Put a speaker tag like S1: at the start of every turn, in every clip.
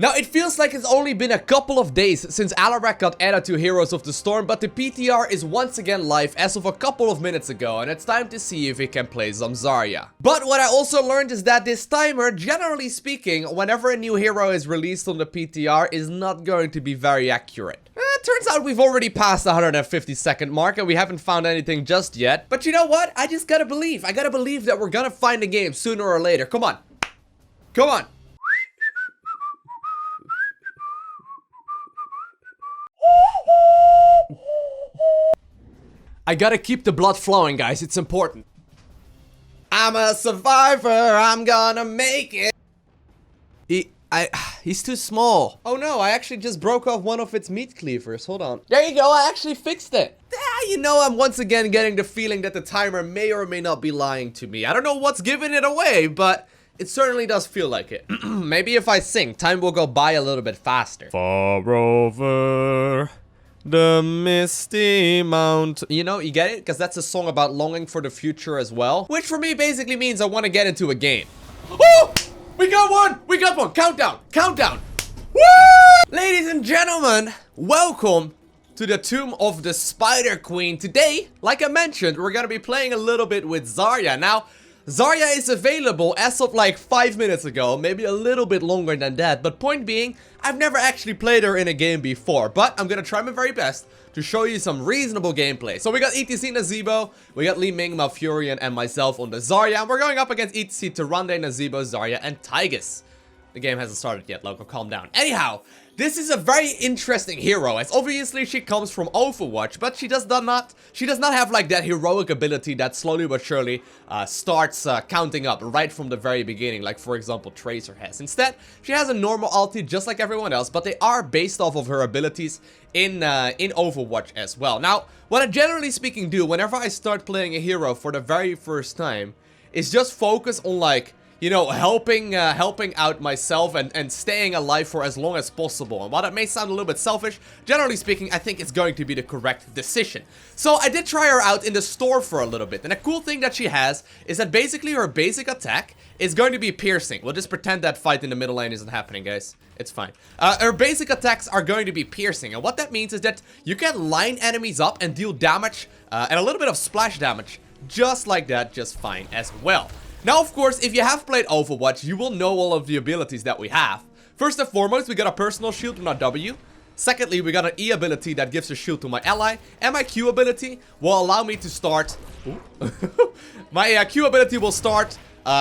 S1: Now, it feels like it's only been a couple of days since Alarak got added to Heroes of the Storm, but the PTR is once again live as of a couple of minutes ago, and it's time to see if we can play some Zarya. But what I also learned is that this timer, generally speaking, whenever a new hero is released on the PTR, is not going to be very accurate. It turns out we've already passed the 150-second mark, and we haven't found anything just yet. But you know what? I just gotta believe. I gotta believe that we're gonna find a game sooner or later. Come on. Come on. I gotta keep the blood flowing, guys. It's important. I'm a survivor. I'm gonna make it. He's too small. Oh no, I actually just broke off one of its meat cleavers. Hold on. There you go. I actually fixed it. You know, I'm once again getting the feeling that the timer may or may not be lying to me. I don't know what's giving it away, but it certainly does feel like it. Maybe if I sing, time will go by a little bit faster. Far over the misty mount. You know, you get it? Because that's a song about longing for the future as well. Which for me basically means I want to get into a game. Oh! We got one! We got one! Countdown! Countdown! Woo! Ladies and gentlemen, welcome to the Tomb of the Spider Queen. Today, like I mentioned, we're gonna be playing a little bit with Zarya. Now, Zarya is available as of like 5 minutes ago, maybe a little bit longer than that, but point being, I've never actually played her in a game before, but I'm gonna try my very best to show you some reasonable gameplay. So we got ETC Nazebo, we got Li Ming, Malfurion, and myself on the Zarya, and we're going up against ETC, Tyrande, Nazebo, Zarya, and Tygus. The game hasn't started yet, Loko, calm down. Anyhow, this is a very interesting hero, as obviously she comes from Overwatch, but she does not have like that heroic ability that slowly but surely starts counting up right from the very beginning, like for example Tracer has. Instead, she has a normal ulti just like everyone else, but they are based off of her abilities in Overwatch as well. Now, what I generally speaking do whenever I start playing a hero for the very first time is just focus on like, you know, helping out myself and staying alive for as long as possible. And while that may sound a little bit selfish, generally speaking, I think it's going to be the correct decision. So I did try her out in the store for a little bit. And a cool thing that she has is that basically her basic attack is going to be piercing. We'll just pretend that fight in the middle lane isn't happening, guys. It's fine. Her basic attacks are going to be piercing. And what that means is that you can line enemies up and deal damage and a little bit of splash damage just like that, just fine as well. Now, of course, if you have played Overwatch, you will know all of the abilities that we have. First and foremost, we got a personal shield with our W. Secondly, we got an E ability that gives a shield to my ally. And my Q ability will allow me to start... my Q ability will start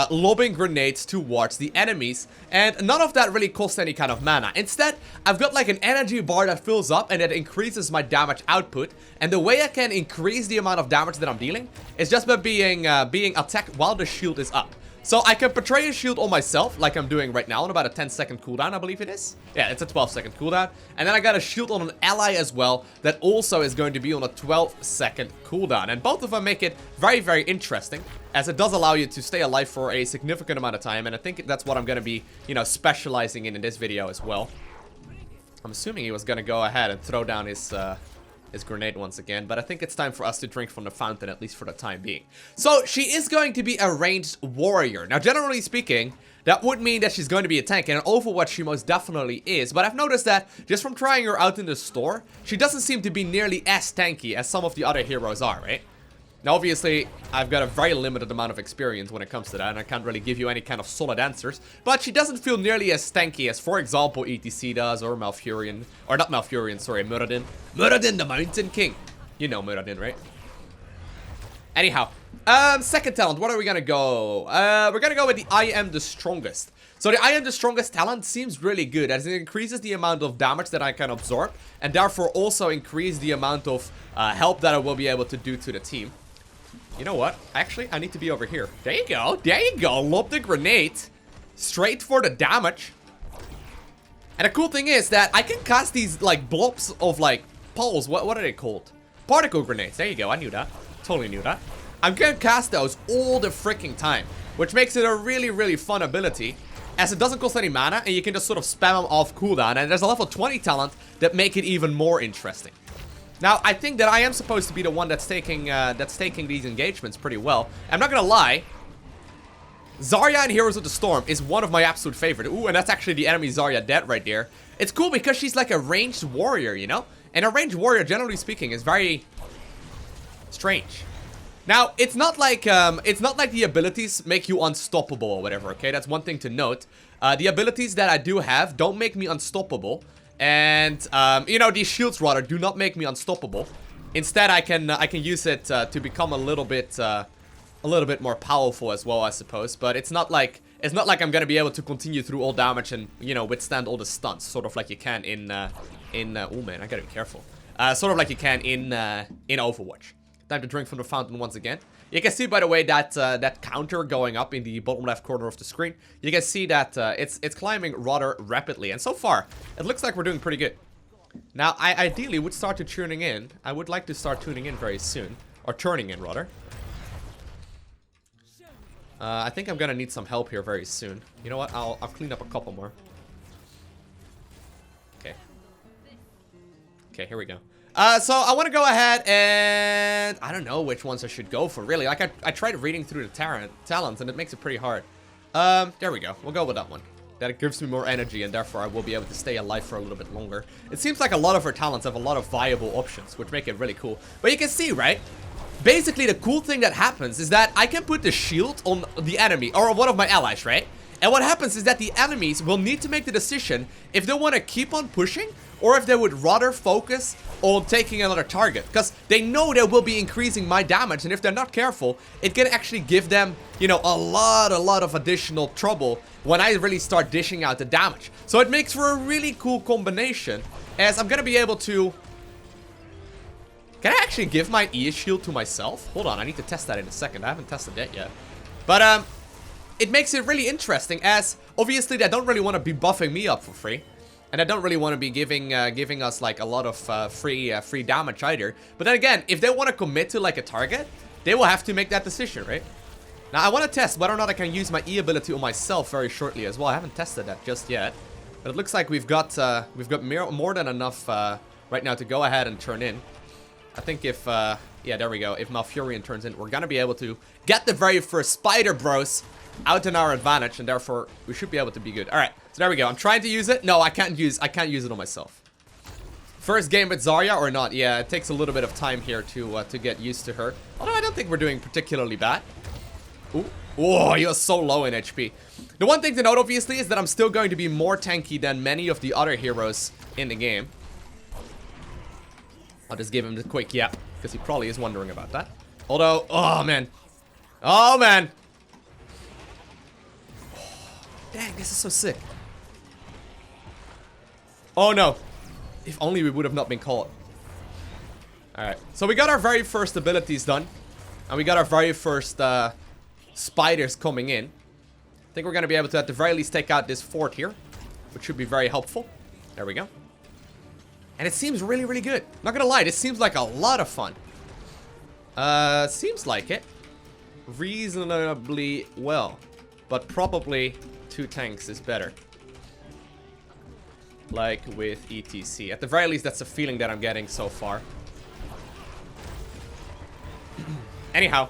S1: lobbing grenades towards the enemies. And none of that really costs any kind of mana. Instead, I've got like an energy bar that fills up and that increases my damage output. And the way I can increase the amount of damage that I'm dealing is just by being attacked while the shield is up. So I can portray a shield on myself, like I'm doing right now, on about a 10-second cooldown, I believe it is. Yeah, it's a 12-second cooldown. And then I got a shield on an ally as well, that also is going to be on a 12-second cooldown. And both of them make it very, very interesting, as it does allow you to stay alive for a significant amount of time. And I think that's what I'm going to be, you know, specializing in this video as well. I'm assuming he was going to go ahead and throw down his grenade once again, but I think it's time for us to drink from the fountain, at least for the time being. So she is going to be a ranged warrior. Now, generally speaking, that would mean that she's going to be a tank, and in Overwatch she most definitely is, but I've noticed that just from trying her out in the store, she doesn't seem to be nearly as tanky as some of the other heroes are, right? Now, obviously, I've got a very limited amount of experience when it comes to that, and I can't really give you any kind of solid answers, but she doesn't feel nearly as tanky as, for example, ETC does, or Malfurion, or not Malfurion, sorry, Muradin. Muradin, the Mountain King. You know Muradin, right? Anyhow, second talent, what are we gonna go? We're gonna go with the I Am the Strongest. So the I Am the Strongest talent seems really good, as it increases the amount of damage that I can absorb, and therefore also increase the amount of help that I will be able to do to the team. You know what? Actually, I need to be over here. There you go. There you go. Lob the grenade. Straight for the damage. And the cool thing is that I can cast these, like, blobs of, like, poles. What are they called? Particle grenades. There you go. I knew that. Totally knew that. I'm gonna cast those all the freaking time, which makes it a really, really fun ability, as it doesn't cost any mana, and you can just sort of spam them off cooldown. And there's a level 20 talent that make it even more interesting. Now, I think that I am supposed to be the one that's taking these engagements pretty well. I'm not gonna lie. Zarya in Heroes of the Storm is one of my absolute favorite. Ooh, and that's actually the enemy Zarya dead right there. It's cool because she's like a ranged warrior, you know? And a ranged warrior, generally speaking, is very strange. Now, it's not like the abilities make you unstoppable or whatever, okay? That's one thing to note. The abilities that I do have don't make me unstoppable. And, you know, these shields, rather, do not make me unstoppable. Instead, I can use it to become a little bit more powerful as well, I suppose. But it's not like I'm gonna be able to continue through all damage and, you know, withstand all the stunts, sort of like you can in oh man, I gotta be careful. Sort of like you can in Overwatch. Time to drink from the fountain once again. You can see, by the way, that that counter going up in the bottom left corner of the screen. You can see that it's climbing rather rapidly, and so far it looks like we're doing pretty good. Now, I ideally would start to tuning in. I would like to start tuning in very soon, or turning in rather. I think I'm gonna need some help here very soon. You know what? I'll clean up a couple more. Okay. Okay, here we go. So I want to go ahead and I don't know which ones I should go for, really. Like, I tried reading through the talents, and it makes it pretty hard. There we go. We'll go with that one. That gives me more energy, and therefore I will be able to stay alive for a little bit longer. It seems like a lot of her talents have a lot of viable options, which make it really cool. But you can see, right? Basically, the cool thing that happens is that I can put the shield on the enemy, or one of my allies, right? And what happens is that the enemies will need to make the decision if they want to keep on pushing, or if they would rather focus on taking another target. Because they know they will be increasing my damage, and if they're not careful, it can actually give them, you know, a lot of additional trouble when I really start dishing out the damage. So it makes for a really cool combination, as I'm gonna be able to... Can I actually give my E shield to myself? Hold on, I need to test that in a second. I haven't tested that yet. But, it makes it really interesting, as obviously they don't really want to be buffing me up for free. And I don't really want to be giving us like a lot of free damage either. But then again, if they want to commit to like a target, they will have to make that decision, right? Now I want to test whether or not I can use my E ability on myself very shortly as well. I haven't tested that just yet, but it looks like we've got more than enough right now to go ahead and turn in. I think if yeah, there we go. If Malfurion turns in, we're gonna be able to get the very first Spider Bros out in our advantage, and therefore we should be able to be good. All right, so there we go. I'm trying to use it. No, I can't use it on myself. First game with Zarya or not? Yeah, it takes a little bit of time here to get used to her. Although I don't think we're doing particularly bad. Ooh, whoa, you're so low in HP. The one thing to note, obviously, is that I'm still going to be more tanky than many of the other heroes in the game. I'll just give him the quick yap, because he probably is wondering about that. Although, oh man. Oh man. Dang, this is so sick. Oh no. If only we would have not been caught. Alright, so we got our very first abilities done. And we got our very first spiders coming in. I think we're going to be able to at the very least take out this fort here, which should be very helpful. There we go. And it seems really, really good. Not gonna lie, this seems like a lot of fun. Seems like it. Reasonably well. But probably 2 tanks is better. Like with ETC. At the very least, that's the feeling that I'm getting so far. Anyhow.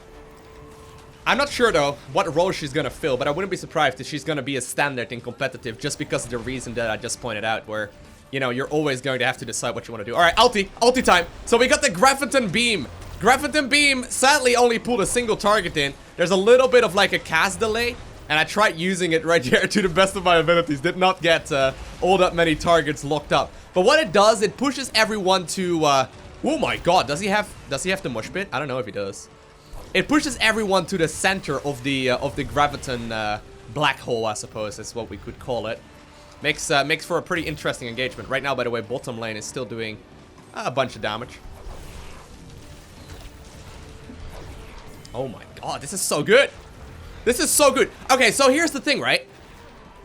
S1: I'm not sure, though, what role she's gonna fill, but I wouldn't be surprised if she's gonna be a standard in competitive, just because of the reason that I just pointed out, where... You know, you're always going to have to decide what you want to do. Alright, ulti time. So we got the Graviton Beam. Graviton Beam sadly only pulled a single target in. There's a little bit of like a cast delay. And I tried using it right here to the best of my abilities. Did not get all that many targets locked up. But what it does, it pushes everyone to... oh my god, does he have the mush pit? I don't know if he does. It pushes everyone to the center of the Graviton black hole, I suppose is what we could call it. Makes for a pretty interesting engagement. Right now, by the way, bottom lane is still doing a bunch of damage. Oh my god, this is so good. This is so good. Okay, so here's the thing, right?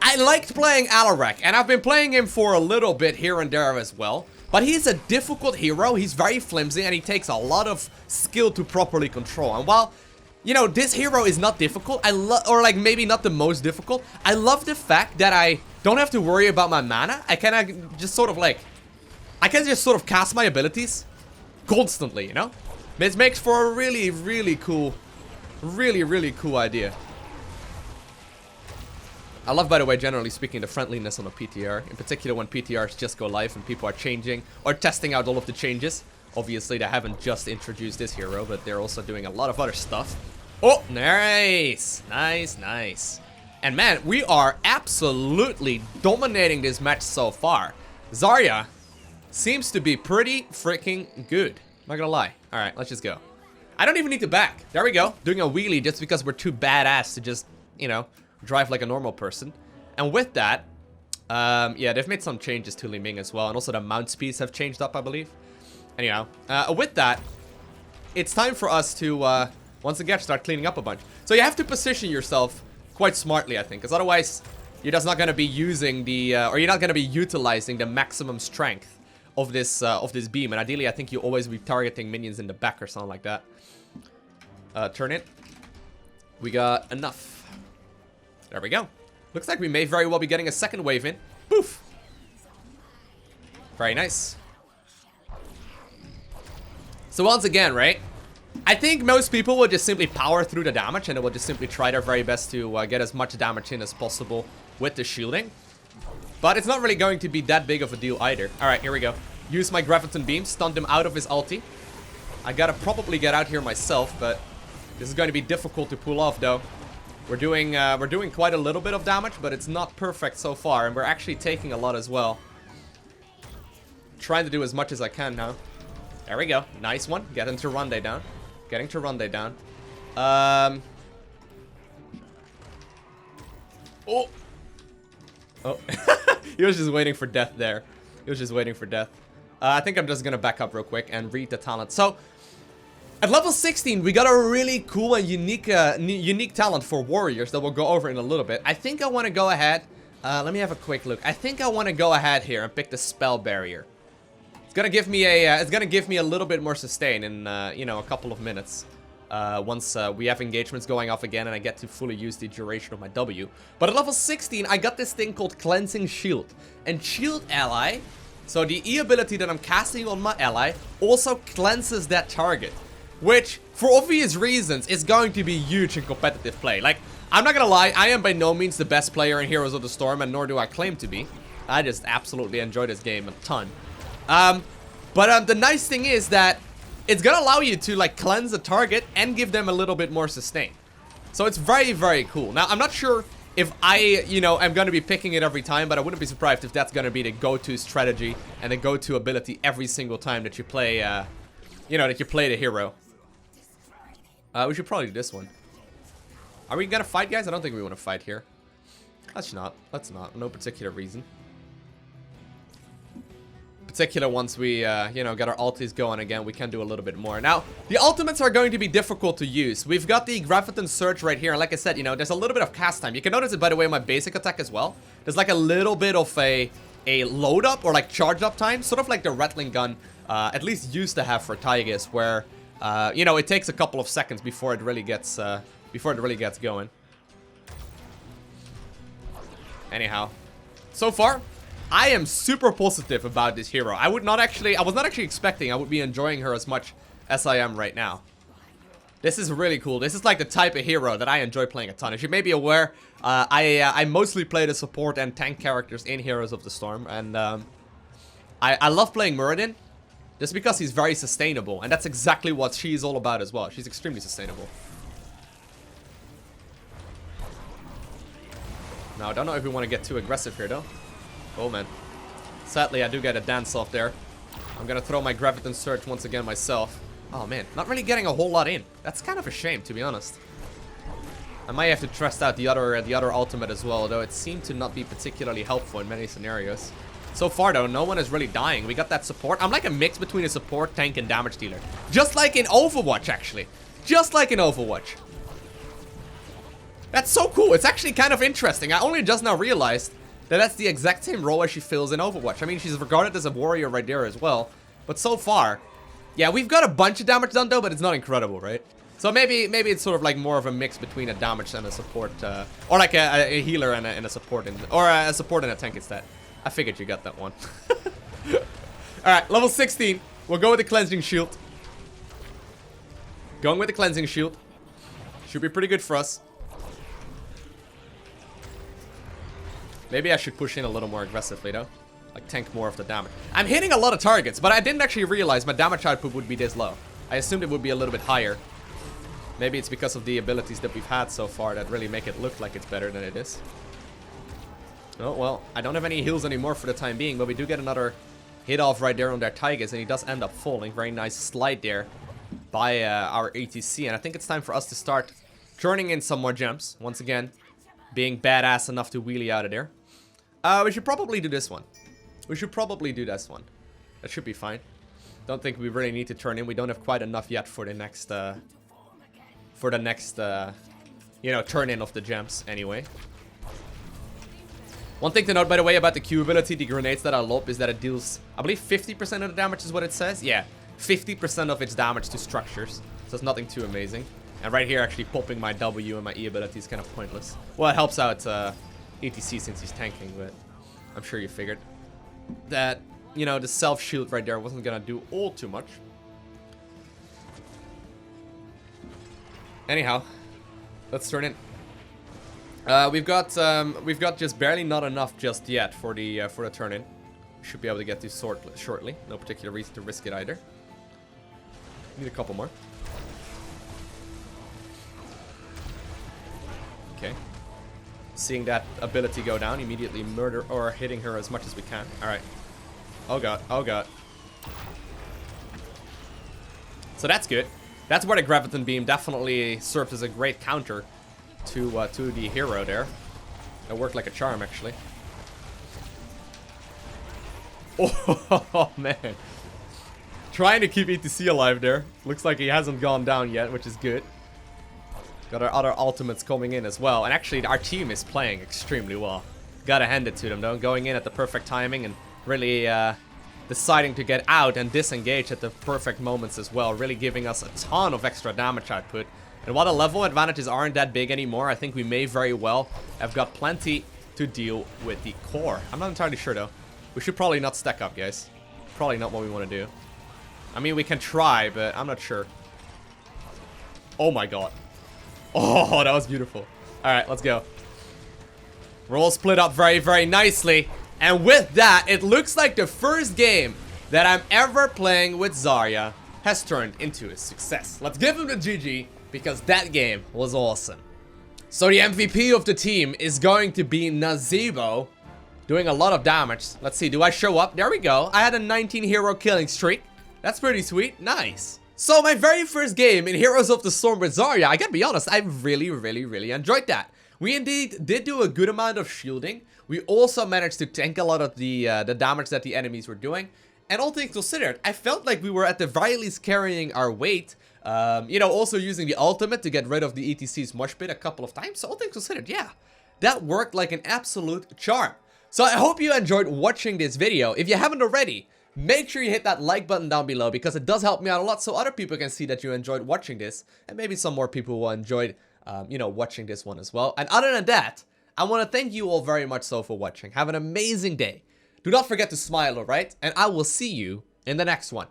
S1: I liked playing Alarak, and I've been playing him for a little bit here and there as well. But he's a difficult hero. He's very flimsy, and he takes a lot of skill to properly control. And while... You know, this hero is not difficult. Or like maybe not the most difficult. I love the fact that I don't have to worry about my mana. I can just sort of like... I can just sort of cast my abilities constantly, you know? This makes for a really, really cool... Really, really cool idea. I love, by the way, generally speaking, the friendliness on the PTR. In particular, when PTRs just go live and people are changing or testing out all of the changes. Obviously, they haven't just introduced this hero, but they're also doing a lot of other stuff. Oh, nice. Nice, nice. And man, we are absolutely dominating this match so far. Zarya seems to be pretty freaking good. Not gonna lie. All right, let's just go. I don't even need to back. There we go. Doing a wheelie just because we're too badass to just, you know, drive like a normal person. And with that, yeah, they've made some changes to Li Ming as well. And also the mount speeds have changed up, I believe. Anyhow, with that, it's time for us to, once again, start cleaning up a bunch. So you have to position yourself quite smartly, I think. Because otherwise, you're just not going to be using the, or you're not going to be utilizing the maximum strength of this beam. And ideally, I think you always be targeting minions in the back or something like that. Turn it. We got enough. There we go. Looks like we may very well be getting a second wave in. Poof. Very nice. So once again, right? I think most people will just simply power through the damage and they will just simply try their very best to get as much damage in as possible with the shielding. But it's not really going to be that big of a deal either. Alright, here we go. Use my Graviton Beam, stunned him out of his ulti. I gotta probably get out here myself, but this is going to be difficult to pull off though. We're doing quite a little bit of damage, but it's not perfect so far, and we're actually taking a lot as well. Trying to do as much as I can now. There we go. Nice one. Getting to Runde down. Getting to Runde down. Oh. Oh. He was just waiting for death there. He was just waiting for death. I think I'm just gonna back up real quick and read the talent. So, at level 16, we got a really cool and unique talent for warriors that we'll go over in a little bit. I think I want to go ahead. Let me have a quick look. I think I want to go ahead here and pick the spell barrier. It's gonna give me a little bit more sustain in you know, a couple of minutes. Once we have engagements going off again and I get to fully use the duration of my W. But at level 16, I got this thing called Cleansing Shield. And Shield Ally, so the E ability that I'm casting on my ally, also cleanses that target. Which, for obvious reasons, is going to be huge in competitive play. Like, I'm not gonna lie, I am by no means the best player in Heroes of the Storm, and nor do I claim to be. I just absolutely enjoy this game a ton. But the nice thing is that it's gonna allow you to, like, cleanse the target and give them a little bit more sustain. So it's very, very cool. Now, I'm not sure if I, you know, am gonna be picking it every time, but I wouldn't be surprised if that's gonna be the go-to strategy and the go-to ability every single time that you play, you know, that you play the hero. We should probably do this one. Are we gonna fight, guys? I don't think we want to fight here. Let's not. Let's not. No particular reason. Particular once we, you know, get our ultis going again, we can do a little bit more. Now, the ultimates are going to be difficult to use. We've got the Graviton Surge right here, and like I said, you know, there's a little bit of cast time. You can notice it, by the way, in my basic attack as well. There's like a little bit of a load up or like charge up time, sort of like the Rattling Gun, at least used to have for Tygus, where you know, it takes a couple of seconds before it really gets going. Anyhow, so far, I am super positive about this hero. I was not actually expecting I would be enjoying her as much as I am right now. This is really cool. This is like the type of hero that I enjoy playing a ton. As you may be aware, I mostly play the support and tank characters in Heroes of the Storm, and I love playing Muradin. Just because he's very sustainable, and that's exactly what she's all about as well. She's extremely sustainable. Now, I don't know if we want to get too aggressive here, though. Oh, man. Sadly, I do get a dance off there. I'm going to throw my Graviton Surge once again myself. Oh, man. Not really getting a whole lot in. That's kind of a shame, to be honest. I might have to trust out the other ultimate as well, though it seemed to not be particularly helpful in many scenarios. So far, though, no one is really dying. We got that support. I'm like a mix between a support, tank, and damage dealer. Just like in Overwatch, actually. Just like in Overwatch. That's so cool. It's actually kind of interesting. I only just now realized that that's the exact same role as she fills in Overwatch. I mean, she's regarded as a warrior right there as well. But so far, yeah, we've got a bunch of damage done, though, but it's not incredible, right? So maybe it's sort of like more of a mix between a damage and a support, or like a healer and a support, or a support and a tank instead. I figured you got that one. Alright, level 16. We'll go with the Cleansing Shield. Going with the Cleansing Shield. Should be pretty good for us. Maybe I should push in a little more aggressively, though. Like, tank more of the damage. I'm hitting a lot of targets, but I didn't actually realize my damage output would be this low. I assumed it would be a little bit higher. Maybe it's because of the abilities that we've had so far that really make it look like it's better than it is. Oh, well, I don't have any heals anymore for the time being, but we do get another hit off right there on their Tigers, and he does end up falling. Very nice slide there by our ATC, and I think it's time for us to start turning in some more gems. Once again, being badass enough to wheelie out of there. We should probably do this one. We should probably do this one. That should be fine. Don't think we really need to turn in. We don't have quite enough yet for the next, you know, turn in of the gems anyway. One thing to note, by the way, about the Q ability, the grenades that I lob, is that it deals, I believe, 50% of the damage is what it says. Yeah, 50% of its damage to structures. So it's nothing too amazing. And right here, actually popping my W and my E ability is kind of pointless. Well, it helps out ETC since he's tanking, but I'm sure you figured that, you know, the self-shield right there wasn't gonna do all too much. Anyhow, let's turn in. We've got just barely not enough just yet for the turn in. Should be able to get to shortly. No particular reason to risk it either. Need a couple more. Okay. Seeing that ability go down, immediately murder or hitting her as much as we can. All right. Oh god. Oh god. So that's good. That's where the Graviton Beam definitely serves as a great counter to the hero there. It worked like a charm, actually. Oh, man. Trying to keep ETC alive there. Looks like he hasn't gone down yet, which is good. Got our other ultimates coming in as well. And actually, our team is playing extremely well. Gotta hand it to them, though. Going in at the perfect timing and really deciding to get out and disengage at the perfect moments as well. Really giving us a ton of extra damage output. And while the level advantages aren't that big anymore, I think we may very well have got plenty to deal with the core. I'm not entirely sure, though. We should probably not stack up, guys. Probably not what we want to do. I mean, we can try, but I'm not sure. Oh my god. Oh, that was beautiful. Alright, let's go. We're all split up very, very nicely. And with that, it looks like the first game that I'm ever playing with Zarya has turned into a success. Let's give him the GG, because that game was awesome. So the MVP of the team is going to be Nazebo, doing a lot of damage. Let's see, do I show up? There we go. I had a 19 hero killing streak. That's pretty sweet. Nice. So my very first game in Heroes of the Storm with Zarya, I gotta be honest, I really enjoyed that. We indeed did do a good amount of shielding. We also managed to tank a lot of the damage that the enemies were doing. And all things considered, I felt like we were at the very least carrying our weight. You know, also using the ultimate to get rid of the ETC's mosh pit a couple of times. So all things considered, yeah, that worked like an absolute charm. So I hope you enjoyed watching this video. If you haven't already, make sure you hit that like button down below, because it does help me out a lot so other people can see that you enjoyed watching this. And maybe some more people will enjoy, you know, watching this one as well. And other than that, I want to thank you all very much so for watching. Have an amazing day. Do not forget to smile, alright? And I will see you in the next one.